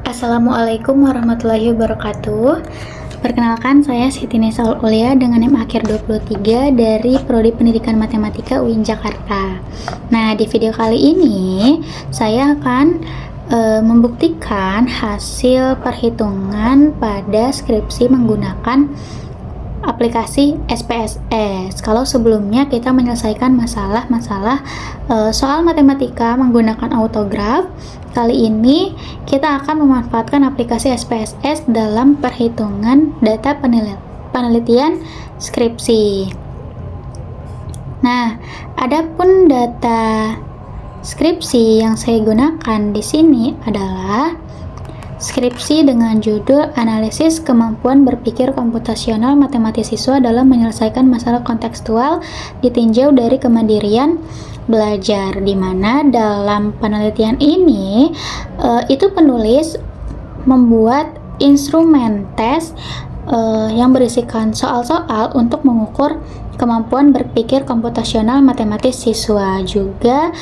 Assalamualaikum warahmatullahi wabarakatuh. Perkenalkan, saya Siti Nisa Aulia dengan NIM akhir 23 dari Prodi Pendidikan Matematika UIN Jakarta. Nah, di video kali ini saya akan membuktikan hasil perhitungan pada skripsi menggunakan aplikasi SPSS. Kalau sebelumnya kita menyelesaikan masalah-masalah soal matematika menggunakan autograf, kali ini kita akan memanfaatkan aplikasi SPSS dalam perhitungan data penelitian skripsi. Nah, adapun data skripsi yang saya gunakan di sini adalah skripsi dengan judul Analisis Kemampuan Berpikir Komputasional Matematis Siswa dalam Menyelesaikan Masalah Kontekstual ditinjau dari Kemandirian Belajar, di mana dalam penelitian ini itu penulis membuat instrumen tes yang berisikan soal-soal untuk mengukur kemampuan berpikir komputasional matematis siswa, juga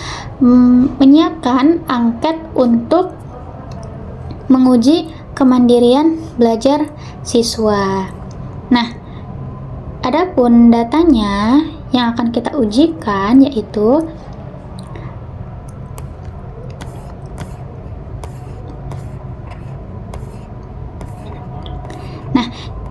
menyiapkan angket untuk menguji kemandirian belajar siswa. Nah, adapun datanya yang akan kita ujikan yaitu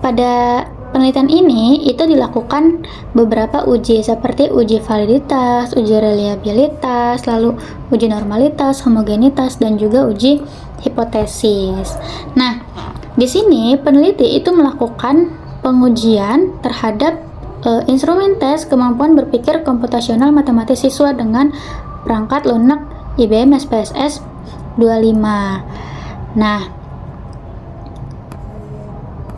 pada penelitian ini itu dilakukan beberapa uji seperti uji validitas, uji reliabilitas, lalu uji normalitas, homogenitas, dan juga uji hipotesis. Nah, di sini peneliti itu melakukan pengujian terhadap instrumen tes kemampuan berpikir komputasional matematis siswa dengan perangkat lunak IBM SPSS 25. Nah,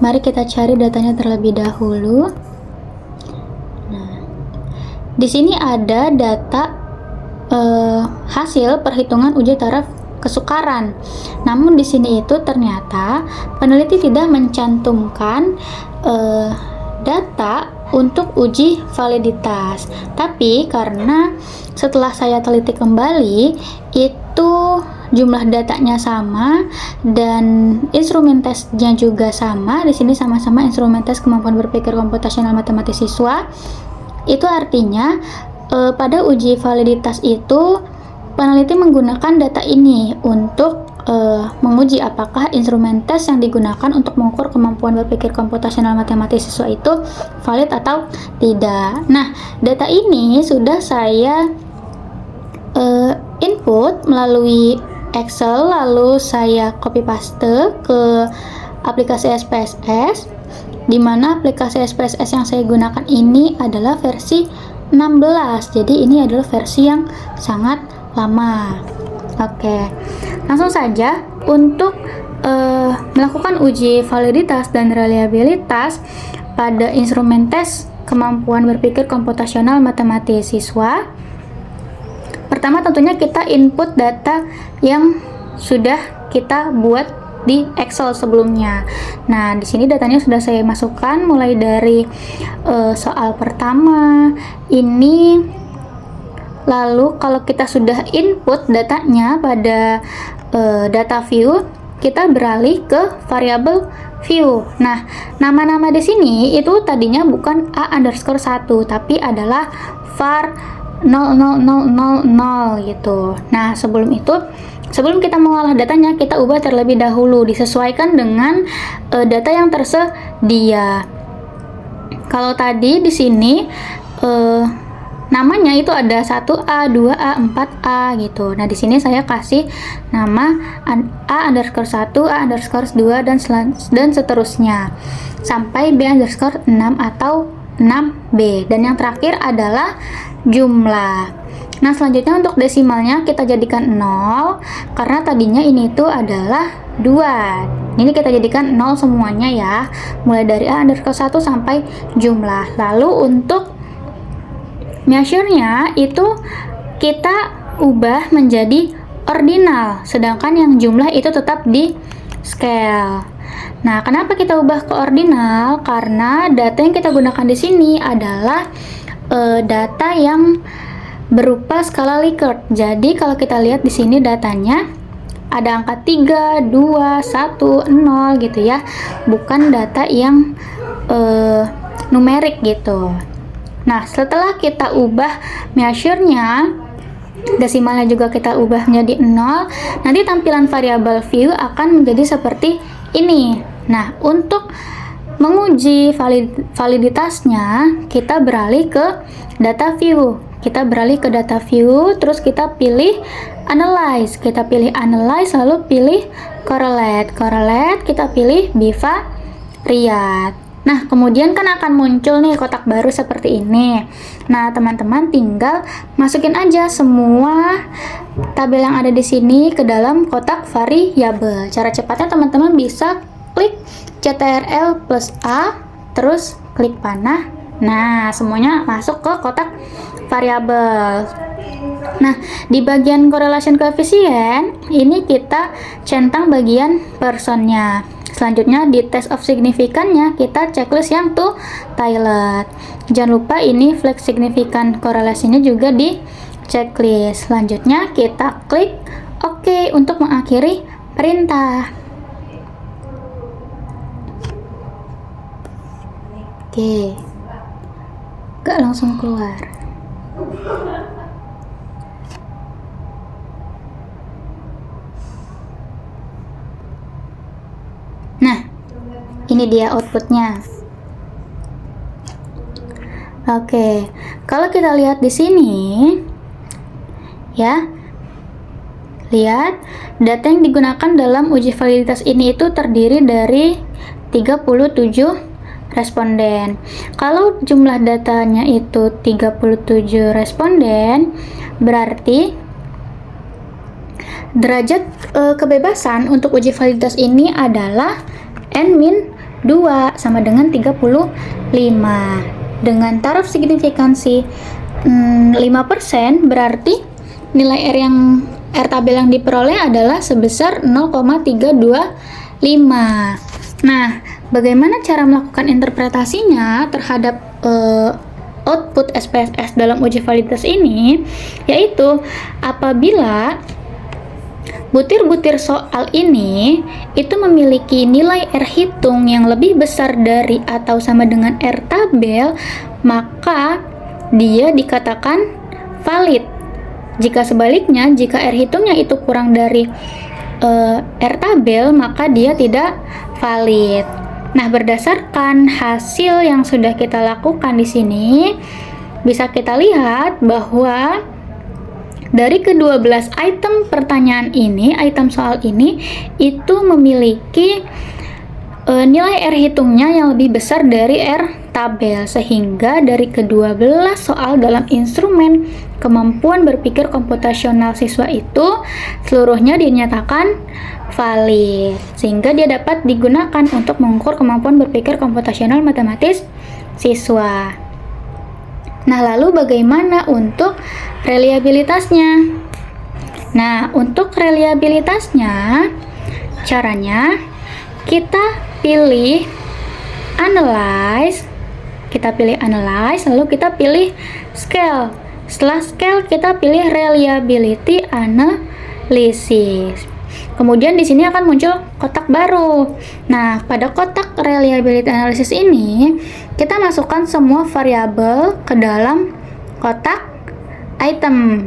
mari kita cari datanya terlebih dahulu. Nah, di sini ada data hasil perhitungan uji taraf kesukaran. Namun di sini itu ternyata peneliti tidak mencantumkan data untuk uji validitas. Tapi karena setelah saya teliti kembali, itu jumlah datanya sama dan instrumen tesnya juga sama. Di sini sama-sama instrumen tes kemampuan berpikir komputasional matematis siswa. Itu artinya pada uji validitas itu peneliti menggunakan data ini untuk menguji apakah instrumen tes yang digunakan untuk mengukur kemampuan berpikir komputasional matematis siswa itu valid atau tidak. Nah, data ini sudah saya input melalui Excel, lalu saya copy paste ke aplikasi SPSS, di mana aplikasi SPSS yang saya gunakan ini adalah versi 16. Jadi ini adalah versi yang sangat lama. Oke, langsung saja untuk melakukan uji validitas dan reliabilitas pada instrumen tes kemampuan berpikir komputasional matematis siswa. Pertama tentunya kita input data yang sudah kita buat di Excel sebelumnya. Nah, di sini datanya sudah saya masukkan mulai dari soal pertama ini. Lalu kalau kita sudah input datanya pada data view, kita beralih ke variabel view. Nah, nama-nama di sini itu tadinya bukan A_1 tapi adalah var 00000 gitu. Nah, sebelum kita mengolah datanya, kita ubah terlebih dahulu, disesuaikan dengan data yang tersedia. Kalau tadi di sini namanya itu ada 1A, 2A, 4A gitu. Nah, di sini saya kasih nama A_1, A_2 dan seterusnya sampai B_6 atau 6B. Dan yang terakhir adalah jumlah. Nah, selanjutnya untuk desimalnya kita jadikan 0 karena tadinya ini tuh adalah 2. Ini kita jadikan 0 semuanya ya. Mulai dari A_1 sampai jumlah. Lalu untuk measure-nya itu kita ubah menjadi ordinal, sedangkan yang jumlah itu tetap di scale. Nah, kenapa kita ubah ke ordinal? Karena data yang kita gunakan di sini adalah data yang berupa skala Likert. Jadi kalau kita lihat di sini datanya ada angka 3, 2, 1, 0 gitu ya, bukan data yang numerik gitu. Nah, setelah kita ubah measure-nya, desimalnya juga kita ubah menjadi 0, nanti tampilan variabel view akan menjadi seperti ini. Nah, untuk menguji validitasnya, kita beralih ke data view. Terus kita pilih analyze. Lalu pilih correlate. Kita pilih bivariate. Nah, kemudian kan akan muncul nih kotak baru seperti ini. Nah, teman-teman tinggal masukin aja semua tabel yang ada di sini ke dalam kotak variabel. Cara cepatnya teman-teman bisa klik CTRL plus A, terus klik panah. Nah, semuanya masuk ke kotak variabel. Nah, di bagian correlation coefficient, ini kita centang bagian personnya. Selanjutnya di test of significance-nya kita checklist yang to Tailor. Jangan lupa ini flex significant correlation-nya juga di checklist. Selanjutnya kita klik OK untuk mengakhiri perintah. Oke, gak langsung keluar. Nah, ini dia outputnya. Oke, kalau kita lihat di sini, ya, lihat data yang digunakan dalam uji validitas ini itu terdiri dari 37 responden. Kalau jumlah datanya itu 37 responden, berarti derajat kebebasan untuk uji validitas ini adalah N-2 sama dengan 35. Dengan taraf signifikansi 5%, berarti nilai R tabel yang diperoleh adalah sebesar 0,325. Nah, bagaimana cara melakukan interpretasinya terhadap output SPSS dalam uji validitas ini? Yaitu apabila butir-butir soal ini itu memiliki nilai R hitung yang lebih besar dari atau sama dengan R tabel, maka dia dikatakan valid. Jika sebaliknya, jika R hitungnya itu kurang dari R tabel, maka dia tidak valid. Nah, berdasarkan hasil yang sudah kita lakukan di sini, bisa kita lihat bahwa dari ke-12 item pertanyaan ini, item soal ini, itu memiliki nilai R hitungnya yang lebih besar dari R tabel, sehingga dari ke-12 soal dalam instrumen kemampuan berpikir komputasional siswa itu seluruhnya dinyatakan valid, sehingga dia dapat digunakan untuk mengukur kemampuan berpikir komputasional matematis siswa. Nah, lalu bagaimana untuk reliabilitasnya? Nah, untuk reliabilitasnya, caranya kita pilih analyze, lalu kita pilih scale. Setelah scale, kita pilih reliability analysis. Kemudian di sini akan muncul kotak baru. Nah, pada kotak reliability analysis ini, kita masukkan semua variabel ke dalam kotak item.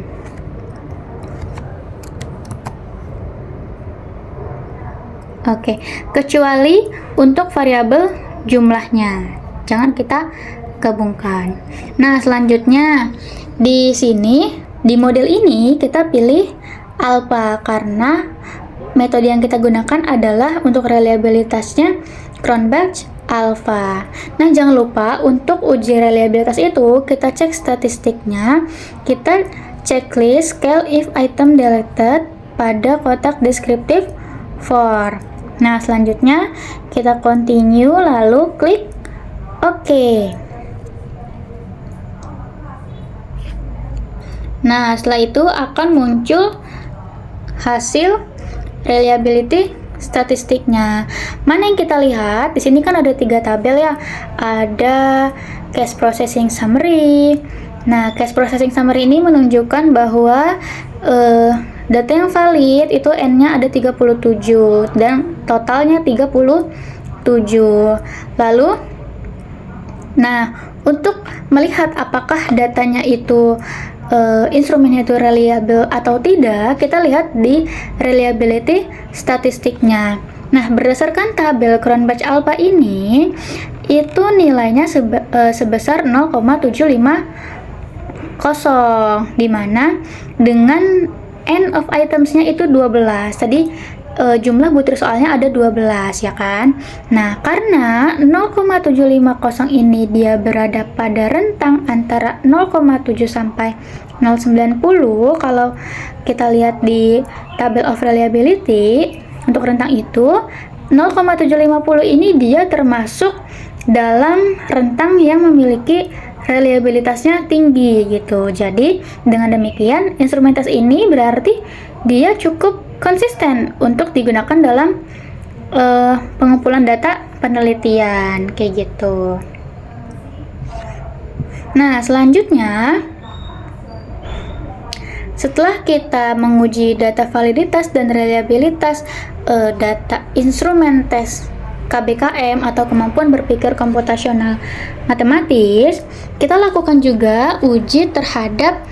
Oke, kecuali untuk variabel jumlahnya. Jangan kita gabungkan. Nah, selanjutnya di sini, di model ini kita pilih alpha karena metode yang kita gunakan adalah untuk reliabilitasnya Cronbach alpha. Nah, jangan lupa untuk uji reliabilitas itu kita cek statistiknya, kita checklist scale if item deleted pada kotak deskriptif for. Nah, selanjutnya kita continue lalu klik OK. Nah, setelah itu akan muncul hasil reliability statistiknya. Mana yang kita lihat? Di sini kan ada 3 tabel ya. Ada case processing summary. Nah, case processing summary ini menunjukkan bahwa data yang valid itu N-nya ada 37 dan totalnya 37. Lalu untuk melihat apakah datanya itu instrumennya itu reliable atau tidak, kita lihat di reliability statistiknya. Nah, berdasarkan tabel Cronbach Alpha ini, itu nilainya sebesar 0,750, dimana dengan end of itemsnya itu 12. Tadi jumlah butir soalnya ada 12, ya kan? Nah, karena 0,750 ini dia berada pada rentang antara 0,7 sampai 0,90. Kalau kita lihat di tabel of reliability, untuk rentang itu 0,750 ini dia termasuk dalam rentang yang memiliki reliabilitasnya tinggi gitu. Jadi dengan demikian instrumen tes ini berarti dia cukup konsisten untuk digunakan dalam pengumpulan data penelitian kayak gitu. Nah, selanjutnya setelah kita menguji data validitas dan reliabilitas data instrumen tes KBKM atau kemampuan berpikir komputasional matematis, kita lakukan juga uji terhadap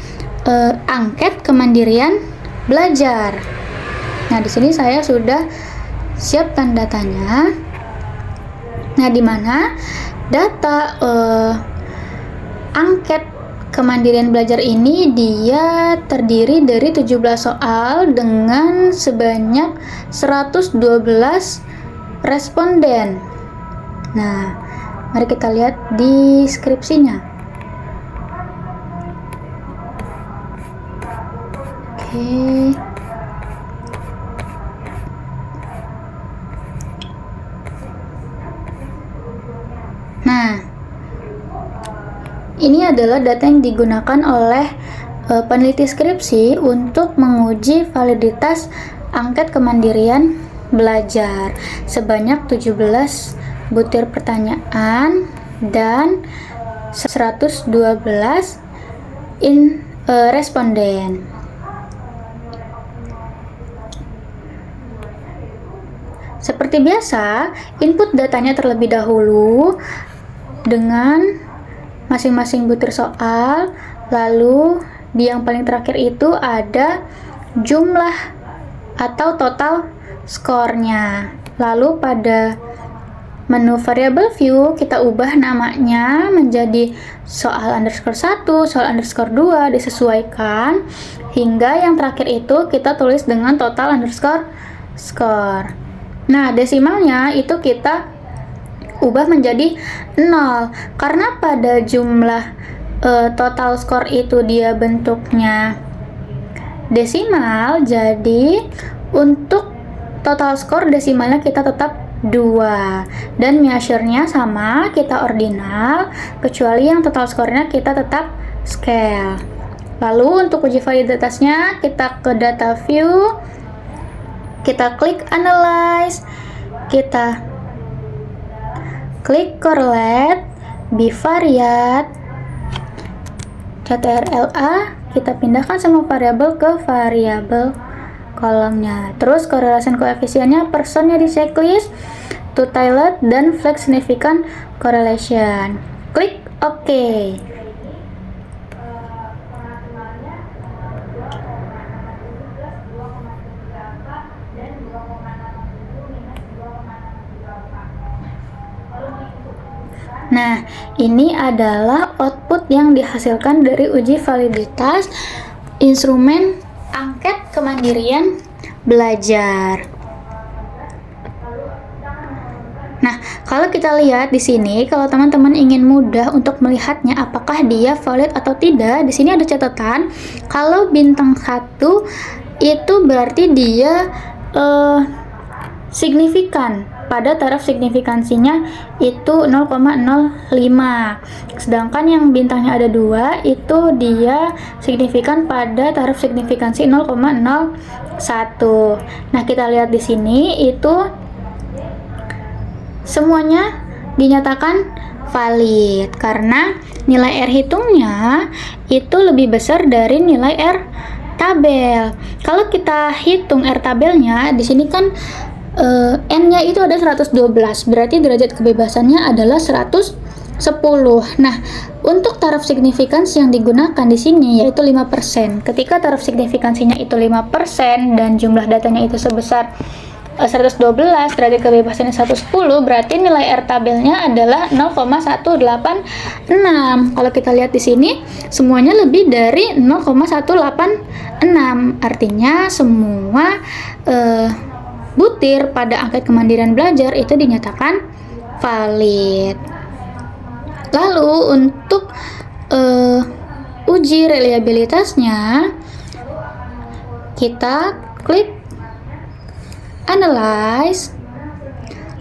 angket kemandirian belajar. Nah, di sini saya sudah siapkan datanya. Nah, di mana data angket kemandirian belajar ini dia terdiri dari 17 soal dengan sebanyak 112 responden. Nah, mari kita lihat di skripsinya. Oke. Nah, ini adalah data yang digunakan oleh peneliti skripsi untuk menguji validitas angket kemandirian belajar sebanyak 17 butir pertanyaan dan 112 responden. Seperti biasa, input datanya terlebih dahulu dengan masing-masing butir soal, lalu di yang paling terakhir itu ada jumlah atau total skornya. Lalu pada menu variable view kita ubah namanya menjadi soal underscore 1, soal underscore 2, disesuaikan hingga yang terakhir itu kita tulis dengan total underscore score. Nah, desimalnya itu kita ubah menjadi 0 karena pada jumlah total skor itu dia bentuknya desimal, jadi untuk total skor desimalnya kita tetap 2 dan measure-nya sama, kita ordinal, kecuali yang total skornya kita tetap scale. Lalu untuk uji validitasnya kita ke data view, kita klik analyze, kita klik correlate, bivariate, CTRL-A, kita pindahkan semua variabel ke variabel kolomnya. Terus correlation koefisiennya personnya di checklist, two-tailed, dan flex significant correlation. Klik OK. Nah, ini adalah output yang dihasilkan dari uji validitas instrumen angket kemandirian belajar. Nah, kalau kita lihat di sini, kalau teman-teman ingin mudah untuk melihatnya apakah dia valid atau tidak, di sini ada catatan. Kalau bintang 1 itu berarti dia signifikan. Pada taraf signifikansinya itu 0,05. Sedangkan yang bintangnya ada 2 itu dia signifikan pada taraf signifikansi 0,01. Nah, kita lihat di sini itu semuanya dinyatakan valid karena nilai R hitungnya itu lebih besar dari nilai R tabel. Kalau kita hitung R tabelnya, di sini kan N-nya itu ada 112, berarti derajat kebebasannya adalah 110. Nah, untuk taraf signifikansi yang digunakan di sini yaitu 5%. Ketika taraf signifikansinya itu 5% dan jumlah datanya itu sebesar 112, derajat kebebasannya 110, berarti nilai R tabelnya adalah 0,186. Kalau kita lihat di sini, semuanya lebih dari 0,186. Artinya semua butir pada angket kemandirian belajar itu dinyatakan valid. Lalu untuk uji reliabilitasnya, kita klik analyze,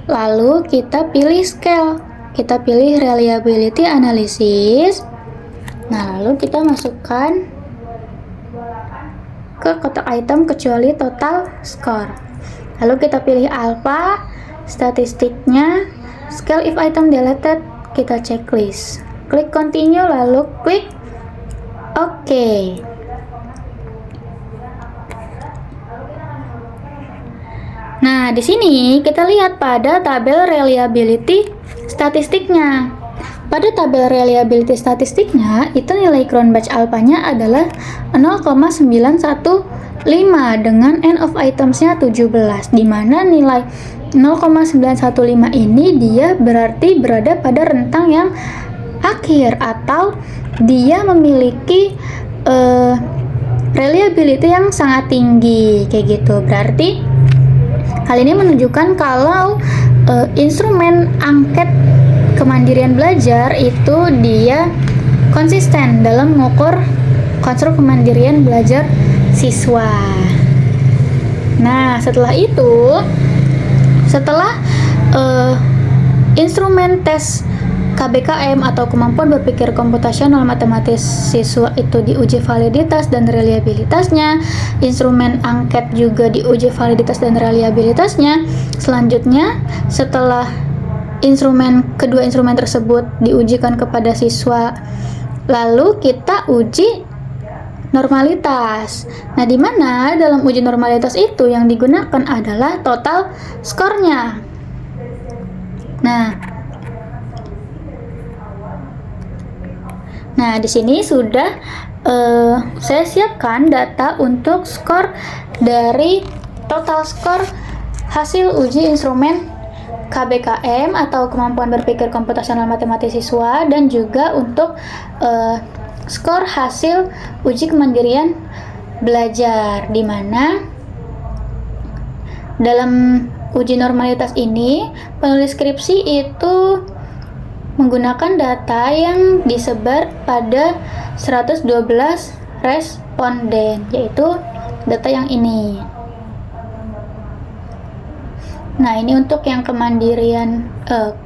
lalu kita pilih scale, kita pilih reliability analysis. Nah, lalu kita masukkan ke kotak item kecuali total score. Lalu kita pilih alpha, statistiknya, scale if item deleted, kita checklist. Klik continue, lalu klik OK. Nah, di sini kita lihat pada tabel reliability statistiknya. Pada tabel reliability statistiknya, itu nilai Cronbach alpha-nya adalah 0,915 dengan end of items-nya 17, di mana nilai 0,915 ini dia berarti berada pada rentang yang akhir, atau dia memiliki reliability yang sangat tinggi, kayak gitu. Berarti hal ini menunjukkan kalau instrumen angket kemandirian belajar itu dia konsisten dalam mengukur konstruk kemandirian belajar siswa. Nah, setelah itu, setelah instrumen tes KBKM atau kemampuan berpikir komputasional matematis siswa itu diuji validitas dan reliabilitasnya, instrumen angket juga diuji validitas dan reliabilitasnya. Selanjutnya, setelah kedua instrumen tersebut diujikan kepada siswa, lalu kita uji normalitas. Nah, di mana dalam uji normalitas itu yang digunakan adalah total skornya. Nah, di sini sudah saya siapkan data untuk skor dari total skor hasil uji instrumen KBKM atau kemampuan berpikir komputasional matematis siswa, dan juga untuk skor hasil uji kemandirian belajar, di mana dalam uji normalitas ini penulis skripsi itu menggunakan data yang disebar pada 112 responden, yaitu data yang ini. Nah, ini untuk yang kemandirian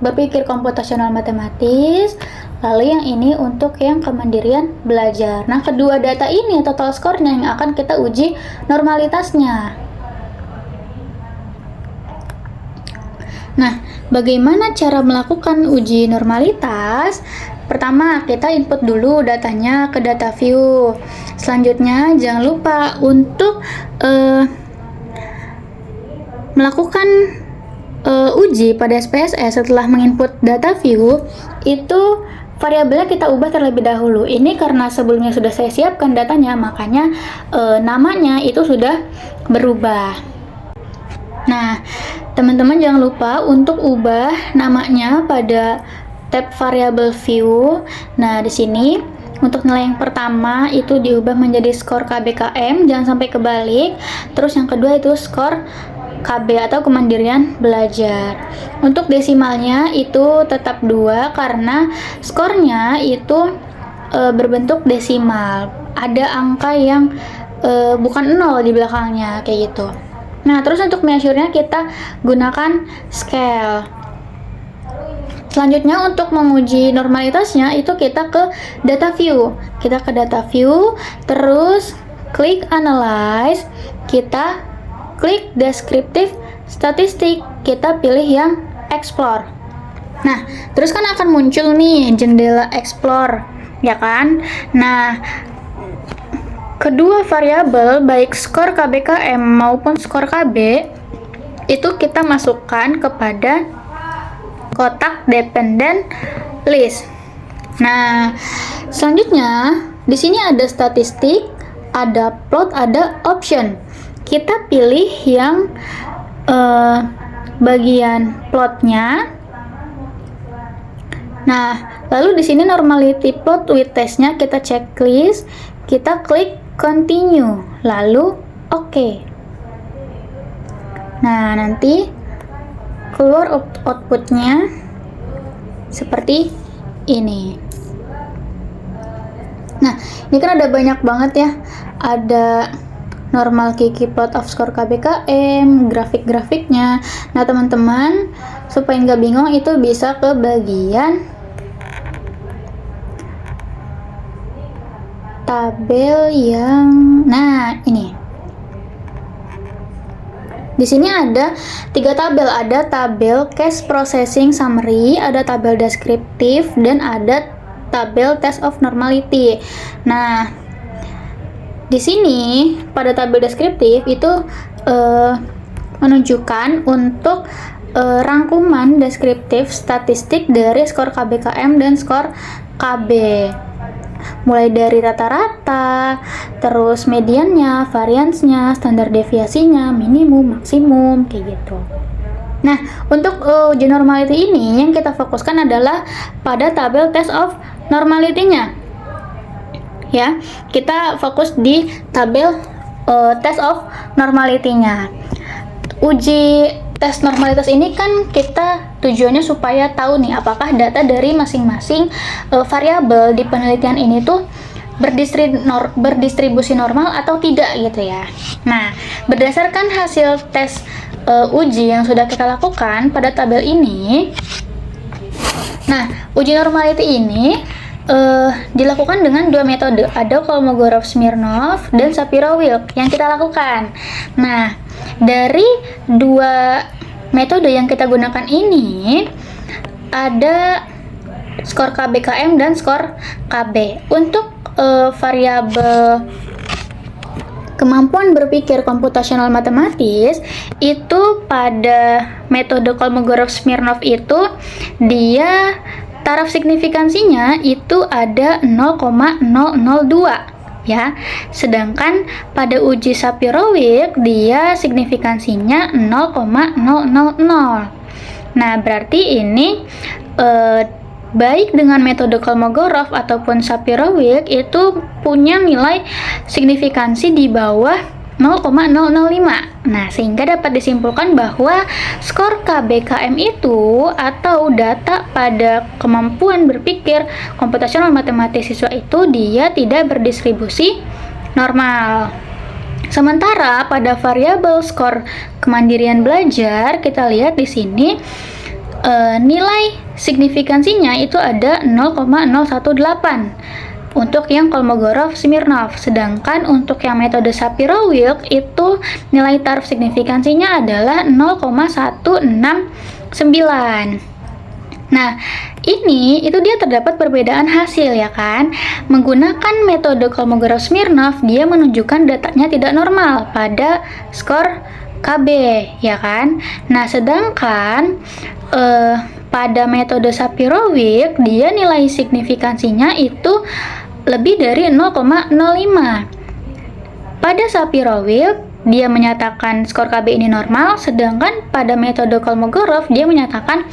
berpikir komputasional matematis, lalu yang ini untuk yang kemandirian belajar. Nah, kedua data ini total skornya yang akan kita uji normalitasnya. Nah, bagaimana cara melakukan uji normalitas? Pertama, kita input dulu datanya ke data view. Selanjutnya, jangan lupa untuk melakukan uji pada SPSS. Setelah menginput data view, itu variabelnya kita ubah terlebih dahulu. Ini karena sebelumnya sudah saya siapkan datanya, makanya namanya itu sudah berubah. Nah, teman-teman jangan lupa untuk ubah namanya pada tab variable view. Nah, di sini untuk nilai yang pertama itu diubah menjadi skor KBKM, jangan sampai kebalik. Terus yang kedua itu skor KB atau kemandirian belajar. Untuk desimalnya itu tetap 2 karena skornya itu berbentuk desimal. Ada angka yang bukan 0 di belakangnya, kayak gitu. Nah, terus untuk measure-nya kita gunakan scale. Selanjutnya untuk menguji normalitasnya itu kita ke data view. Kita ke data view, terus klik analyze, kita klik descriptive statistik, kita pilih yang explore. Nah, terus kan akan muncul nih jendela explore, ya kan? Nah, kedua variabel baik skor KBKM maupun skor KB itu kita masukkan kepada kotak dependent list. Nah, selanjutnya di sini ada statistik, ada plot, ada option. Kita pilih yang bagian plotnya. Nah, lalu di sini normality plot with test-nya kita checklist, kita klik continue, lalu oke. Nah, nanti keluar outputnya seperti ini. Nah, ini kan ada banyak banget ya. Ada normal Kiki plot of score KBKM, grafik-grafiknya. Nah, teman-teman, supaya nggak bingung itu bisa ke bagian tabel yang, nah ini. Di sini ada 3 tabel, ada tabel case processing summary, ada tabel deskriptif, dan ada tabel test of normality. Nah, di sini pada tabel deskriptif itu menunjukkan untuk rangkuman deskriptif statistik dari skor KBKM dan skor KB. Mulai dari rata-rata, terus mediannya, variansnya, standar deviasinya, minimum, maksimum, kayak gitu. Nah, untuk uji normality ini yang kita fokuskan adalah pada tabel test of normality-nya. Ya, kita fokus di tabel test of normality-nya. Uji tes normalitas ini kan kita tujuannya supaya tahu nih apakah data dari masing-masing variabel di penelitian ini tuh berdistribusi normal atau tidak gitu ya. Nah, berdasarkan hasil tes uji yang sudah kita lakukan pada tabel ini, nah uji normality ini dilakukan dengan 2 metode, ada Kolmogorov-Smirnov dan Shapiro-Wilk yang kita lakukan. Nah, dari 2 metode yang kita gunakan ini ada skor KBKM dan skor KB. Untuk variabel kemampuan berpikir komputasional matematis itu pada metode Kolmogorov-Smirnov itu dia taraf signifikansinya itu ada 0,002 ya. Sedangkan pada uji Shapiro-Wilk dia signifikansinya 0,000. Nah, berarti ini baik dengan metode Kolmogorov ataupun Shapiro-Wilk itu punya nilai signifikansi di bawah 0,005. Nah, sehingga dapat disimpulkan bahwa skor KBKM itu atau data pada kemampuan berpikir komputasional matematis siswa itu dia tidak berdistribusi normal. Sementara pada variabel skor kemandirian belajar kita lihat di sini nilai signifikansinya itu ada 0,018 untuk yang Kolmogorov-Smirnov. Sedangkan untuk yang metode Shapiro-Wilk itu nilai taraf signifikansinya adalah 0,169. Nah, ini itu dia terdapat perbedaan hasil ya kan. Menggunakan metode Kolmogorov-Smirnov dia menunjukkan datanya tidak normal pada skor KB ya kan. Nah, sedangkan pada metode Shapiro-Wilk dia nilai signifikansinya itu lebih dari 0,05. Pada Shapiro-Wilk dia menyatakan skor KB ini normal, sedangkan pada metode Kolmogorov dia menyatakan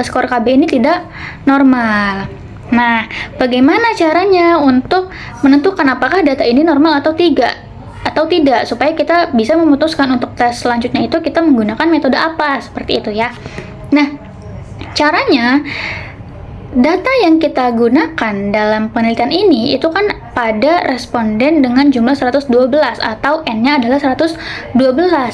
skor KB ini tidak normal. Nah, bagaimana caranya untuk menentukan apakah data ini normal atau tidak supaya kita bisa memutuskan untuk tes selanjutnya itu kita menggunakan metode apa, seperti itu ya. Nah, caranya data yang kita gunakan dalam penelitian ini itu kan pada responden dengan jumlah 112 atau N-nya adalah 112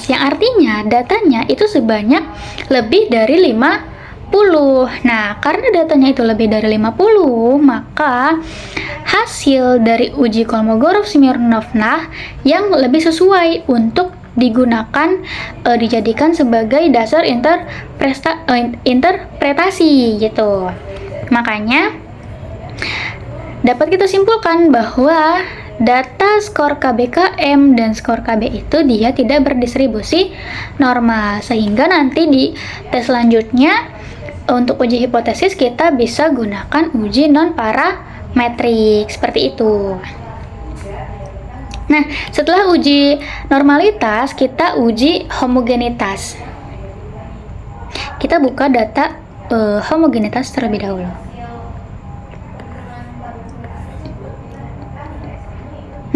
yang artinya datanya itu sebanyak lebih dari 50. Nah, karena datanya itu lebih dari 50, maka hasil dari uji Kolmogorov-Smirnov yang lebih sesuai untuk digunakan dijadikan sebagai dasar interpretasi gitu. Makanya dapat kita simpulkan bahwa data skor KBKM dan skor KB itu dia tidak berdistribusi normal, sehingga nanti di tes selanjutnya untuk uji hipotesis kita bisa gunakan uji non parametrik seperti itu. Nah, setelah uji normalitas, kita uji homogenitas. Kita buka data homogenitas terlebih dahulu.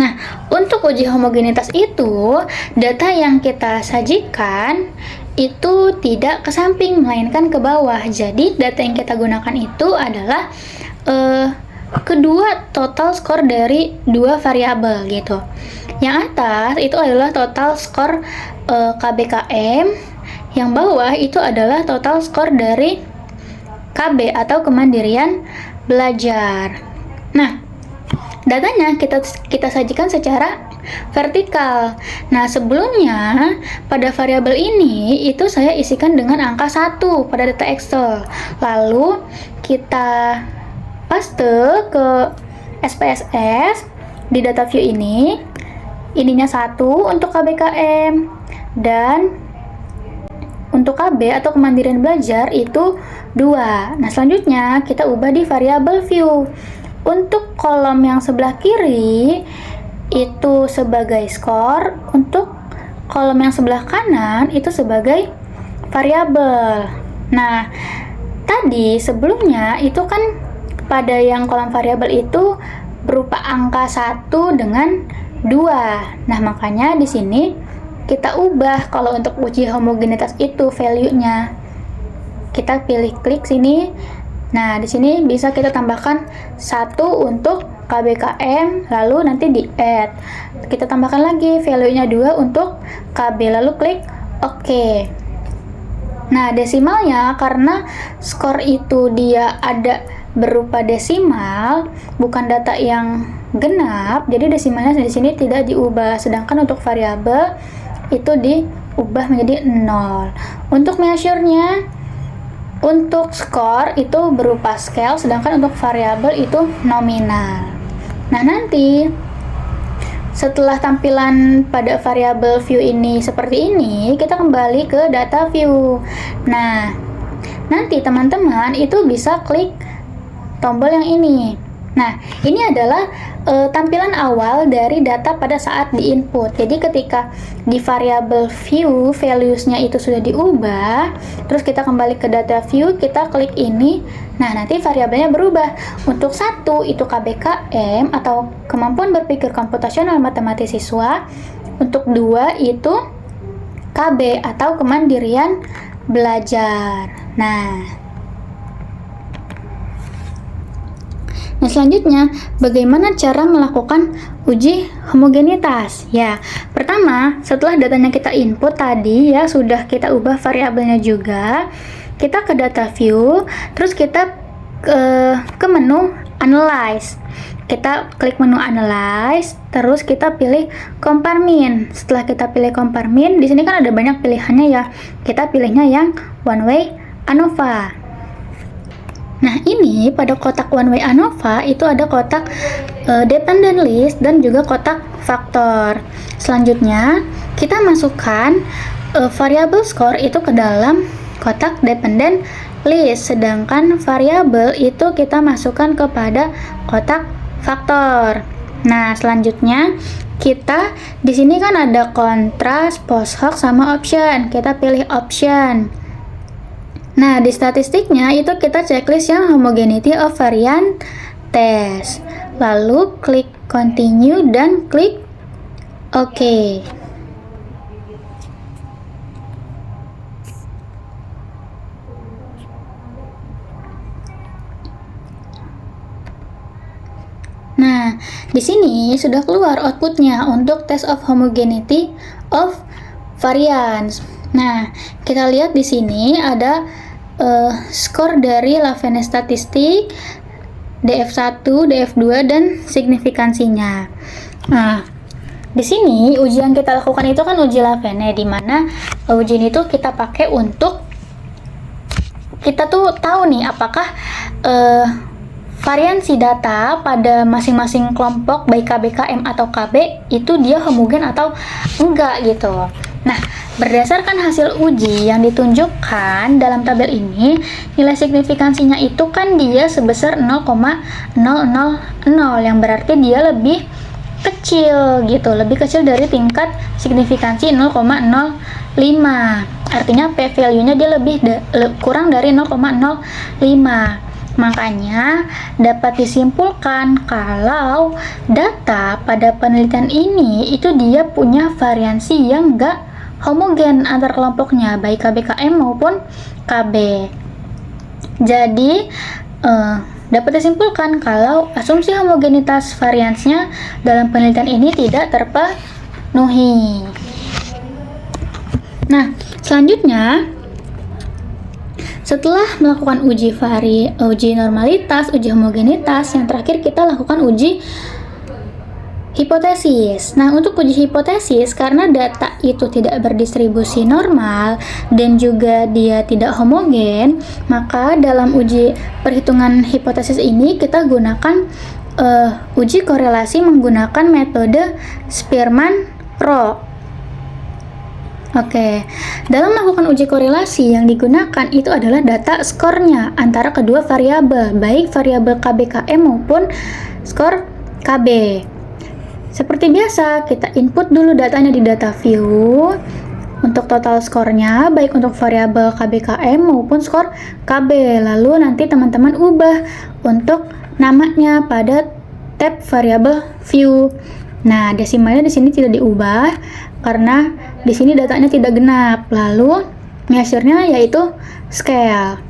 Nah, untuk uji homogenitas itu, data yang kita sajikan itu tidak ke samping, melainkan ke bawah. Jadi, data yang kita gunakan itu adalah kedua total skor dari dua variabel gitu. Yang atas itu adalah total skor KBKM, yang bawah itu adalah total skor dari KB atau kemandirian belajar. Nah, datanya kita sajikan secara vertikal. Nah, sebelumnya pada variabel ini itu saya isikan dengan angka 1 pada data Excel. Lalu kita paste ke SPSS di data view ini. Ininya 1 untuk KBKM dan untuk KB atau kemandirian belajar itu 2. Nah, selanjutnya kita ubah di variabel view. Untuk kolom yang sebelah kiri itu sebagai skor, untuk kolom yang sebelah kanan itu sebagai variabel. Nah, tadi sebelumnya itu kan pada yang kolom variabel itu berupa angka 1 dengan 2. Nah, makanya di sini kita ubah kalau untuk uji homogenitas itu value-nya. Kita pilih klik sini. Nah, di sini bisa kita tambahkan 1 untuk KBKM, lalu nanti di add. Kita tambahkan lagi value-nya 2 untuk KB, lalu klik OK. Nah, desimalnya karena skor itu dia ada berupa desimal, bukan data yang genap, jadi desimalnya di sini tidak diubah. Sedangkan untuk variabel itu diubah menjadi 0. Untuk measure-nya, untuk skor itu berupa scale, sedangkan untuk variabel itu nominal. Nah, nanti setelah tampilan pada variabel view ini seperti ini, kita kembali ke data view. Nah, nanti teman-teman itu bisa klik tombol yang ini. Nah, ini adalah tampilan awal dari data pada saat diinput. Jadi ketika di variabel view values-nya itu sudah diubah, terus kita kembali ke data view, kita klik ini. Nah, nanti variabelnya berubah. Untuk 1 itu KBKM atau kemampuan berpikir komputasional matematis siswa. Untuk 2 itu KB atau kemandirian belajar. Nah, selanjutnya, bagaimana cara melakukan uji homogenitas? Ya, pertama, setelah datanya kita input tadi ya, sudah kita ubah variabelnya juga, kita ke data view, terus kita ke menu analyze. Kita klik menu analyze, terus kita pilih compare mean. Setelah kita pilih compare mean, di sini kan ada banyak pilihannya ya. Kita pilihnya yang one way ANOVA. Nah, ini pada kotak one way ANOVA itu ada kotak dependent list dan juga kotak faktor. Selanjutnya, kita masukkan variabel skor itu ke dalam kotak dependent list, sedangkan variabel itu kita masukkan kepada kotak faktor. Nah, selanjutnya kita di sini kan ada kontras, post hoc sama option. Kita pilih option. Nah, di statistiknya itu kita checklist yang homogeneity of variant test. Lalu klik continue dan klik OK. Nah, di sini sudah keluar outputnya untuk test of homogeneity of variance. Nah, kita lihat di sini ada skor dari Lavene statistik, DF1, DF2 dan signifikansinya. Nah, di sini uji yang kita lakukan itu kan uji Lavene, di mana uji ini tuh kita pakai untuk kita tuh tahu nih apakah variansi data pada masing-masing kelompok baik KB, KM atau KB itu dia homogen atau enggak gitu. Nah, berdasarkan hasil uji yang ditunjukkan dalam tabel ini, nilai signifikansinya itu kan dia sebesar 0,000, yang berarti dia lebih kecil gitu, lebih kecil dari tingkat signifikansi 0,05. Artinya P value-nya dia lebih kurang dari 0,05. Makanya dapat disimpulkan kalau data pada penelitian ini itu dia punya variansi yang enggak homogen antar kelompoknya baik KBKM maupun KB. Jadi dapat disimpulkan kalau asumsi homogenitas variansnya dalam penelitian ini tidak terpenuhi. Nah, selanjutnya setelah melakukan uji normalitas, uji homogenitas, yang terakhir kita lakukan uji hipotesis. Nah, untuk uji hipotesis, karena data itu tidak berdistribusi normal dan juga dia tidak homogen, maka dalam uji perhitungan hipotesis ini kita gunakan uji korelasi menggunakan metode Spearman-Rho. Oke, dalam melakukan uji korelasi yang digunakan itu adalah data skornya antara kedua variabel, baik variabel KBKM maupun skor KB. Seperti biasa, kita input dulu datanya di data view untuk total skornya, baik untuk variabel KBKM maupun skor KB. Lalu nanti teman-teman ubah untuk namanya pada tab variabel view. Nah, desimalnya di sini tidak diubah karena di sini datanya tidak genap. Lalu measure-nya yaitu scale.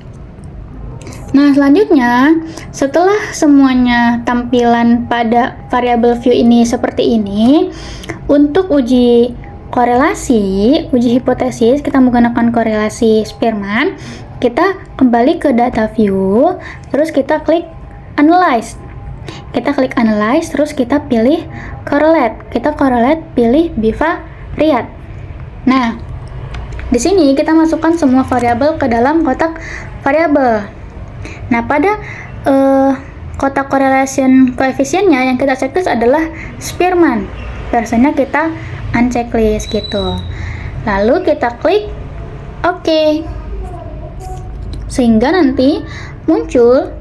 Nah, selanjutnya setelah semuanya tampilan pada variabel view ini seperti ini, untuk uji korelasi, uji hipotesis kita menggunakan korelasi Spearman. Kita kembali ke data view, terus kita klik analyze. Kita klik analyze, terus kita pilih correlate. Kita correlate, pilih bivariate. Nah, di sini kita masukkan semua variabel ke dalam kotak variabel. Nah, pada kotak correlation koefisiennya yang kita checklist adalah Spearman. Versinya kita unchecklist gitu. Lalu kita klik OK. Sehingga nanti muncul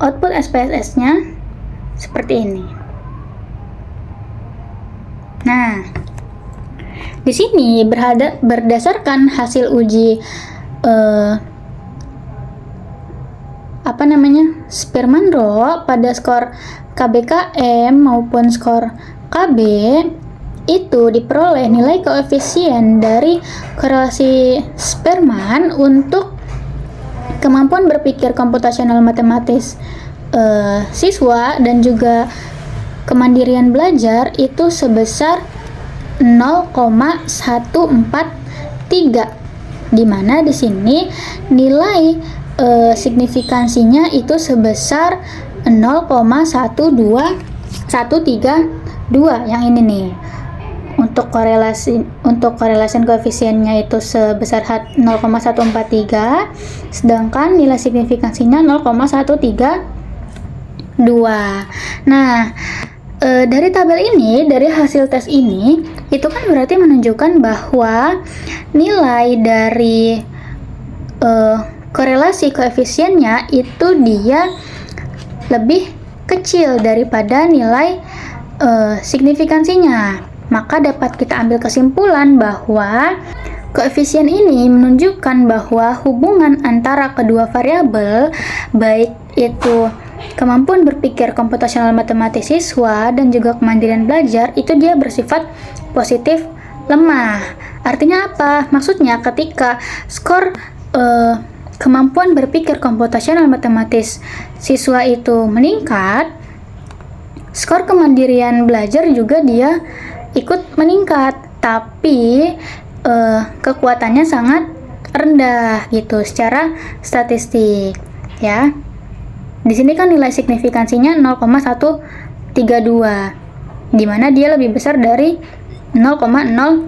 output SPSS-nya seperti ini. Nah, di sini berdasarkan hasil uji Spearman-Rho pada skor KBKM maupun skor KB itu diperoleh nilai koefisien dari korelasi Spearman untuk kemampuan berpikir komputasional matematis siswa dan juga kemandirian belajar itu sebesar 0,143, di mana di sini nilai signifikansinya itu sebesar 0,12132 yang ini nih. Untuk korelasi koefisiennya itu sebesar 0,143, sedangkan nilai signifikansinya 0,132. Nah, dari tabel ini, dari hasil tes ini, itu kan berarti menunjukkan bahwa nilai dari korelasi koefisiennya itu dia lebih kecil daripada nilai signifikansinya. Maka dapat kita ambil kesimpulan bahwa koefisien ini menunjukkan bahwa hubungan antara kedua variabel, baik itu kemampuan berpikir komputasional matematis siswa dan juga kemandirian belajar, itu dia bersifat positif lemah. Artinya apa? Maksudnya ketika skor kemampuan berpikir komputasional matematis siswa itu meningkat, skor kemandirian belajar juga dia ikut meningkat, tapi kekuatannya sangat rendah gitu secara statistik ya. Di sini kan nilai signifikansinya 0,132, di mana dia lebih besar dari 0,05.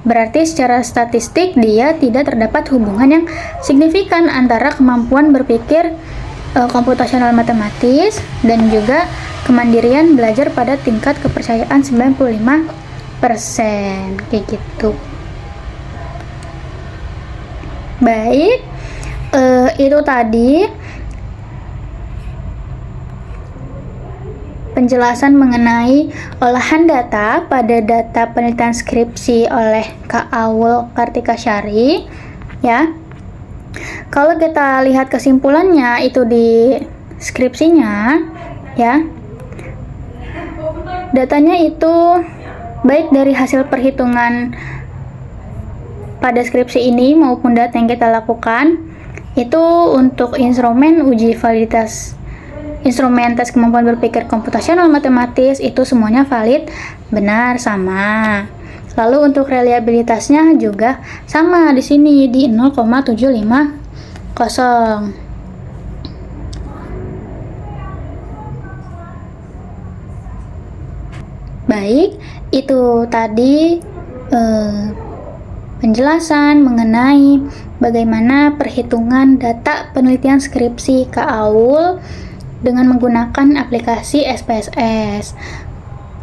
Berarti secara statistik dia tidak terdapat hubungan yang signifikan antara kemampuan berpikir komputasional matematis, dan juga kemandirian belajar pada tingkat kepercayaan 95%, kayak gitu. Baik, itu tadi penjelasan mengenai olahan data pada data penelitian skripsi oleh Kak Aul Kartikasari, ya. Kalau kita lihat kesimpulannya itu di skripsinya, ya. Datanya itu baik dari hasil perhitungan pada skripsi ini maupun data yang kita lakukan itu untuk instrumen uji validitas instrumen tes kemampuan berpikir komputasional matematis itu semuanya valid, benar, sama. Lalu untuk reliabilitasnya juga sama di sini di 0,750. Baik, itu tadi penjelasan mengenai bagaimana perhitungan data penelitian skripsi Kak Aul dengan menggunakan aplikasi SPSS.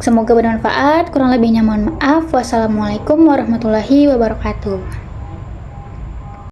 Semoga bermanfaat, kurang lebihnya mohon maaf. Wassalamualaikum warahmatullahi wabarakatuh.